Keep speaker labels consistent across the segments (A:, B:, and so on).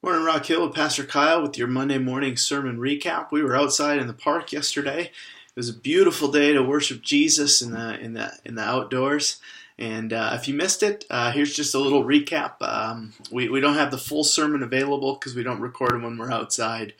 A: Morning, Rock Hill with Pastor Kyle with your Monday morning sermon recap. We were outside in the park yesterday. It was a beautiful day to worship Jesus in the outdoors. And if you missed it, here's just a little recap. We don't have the full sermon available because we don't record them when we're outside.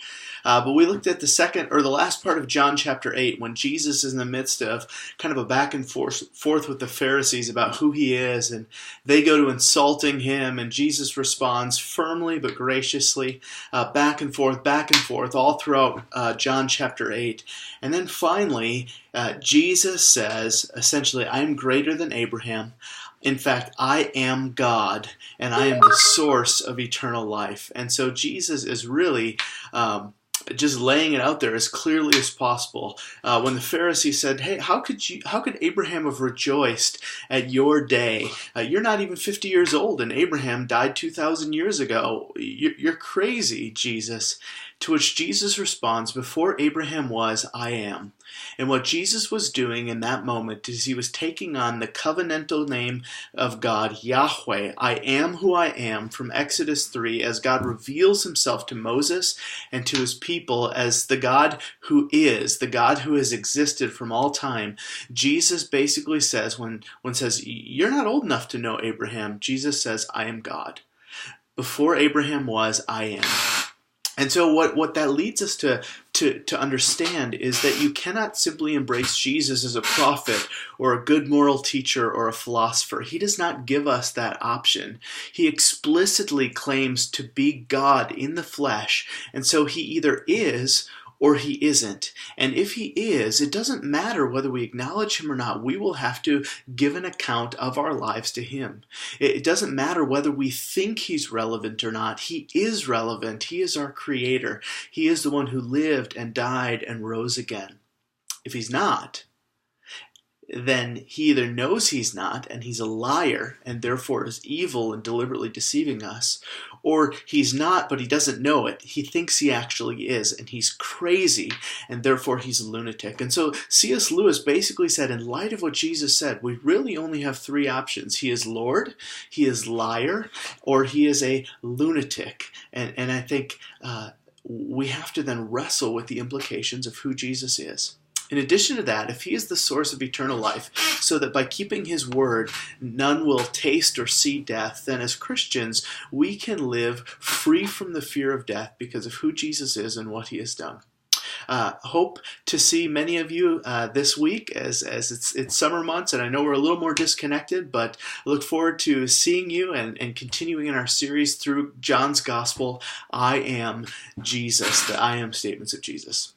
A: But we looked at the last part of John chapter 8 when Jesus is in the midst of kind of a back and forth with the Pharisees about who he is, and they go to insulting him, and Jesus responds firmly but graciously, back and forth, all throughout John chapter 8. And then finally, Jesus says, essentially, I am greater than Abraham. In fact, I am God, and I am the source of eternal life. And so Jesus is really just laying it out there as clearly as possible. When the Pharisees said, "Hey, how could Abraham have rejoiced at your day? You're not even 50 years old, and Abraham died 2,000 years ago. You're crazy, Jesus." To which Jesus responds, "Before Abraham was, I am." And what Jesus was doing in that moment is he was taking on the covenantal name of God, Yahweh, I am who I am, from Exodus 3, as God reveals himself to Moses and to his people as the God who is, the God who has existed from all time. Jesus basically says, when says, you're not old enough to know Abraham, Jesus says, I am God. Before Abraham was, I am. And so what that leads us to understand is that you cannot simply embrace Jesus as a prophet or a good moral teacher or a philosopher. He does not give us that option. He explicitly claims to be God in the flesh, and so he either is or he isn't. And if he is, it doesn't matter whether we acknowledge him or not. We will have to give an account of our lives to him. It doesn't matter whether we think he's relevant or not. He is relevant. He is our creator. He is the one who lived and died and rose again. If he's not, then he either knows he's not and he's a liar and therefore is evil and deliberately deceiving us, or he's not but he doesn't know it. He thinks he actually is and he's crazy and therefore he's a lunatic. And so C.S. Lewis basically said, in light of what Jesus said, we really only have three options. He is Lord, he is liar, or he is a lunatic. And I think we have to then wrestle with the implications of who Jesus is. In addition to that, if he is the source of eternal life, so that by keeping his word, none will taste or see death, then as Christians, we can live free from the fear of death because of who Jesus is and what he has done. Hope to see many of you this week as it's summer months, and I know we're a little more disconnected, but I look forward to seeing you and continuing in our series through John's Gospel, I Am Jesus, the I Am statements of Jesus.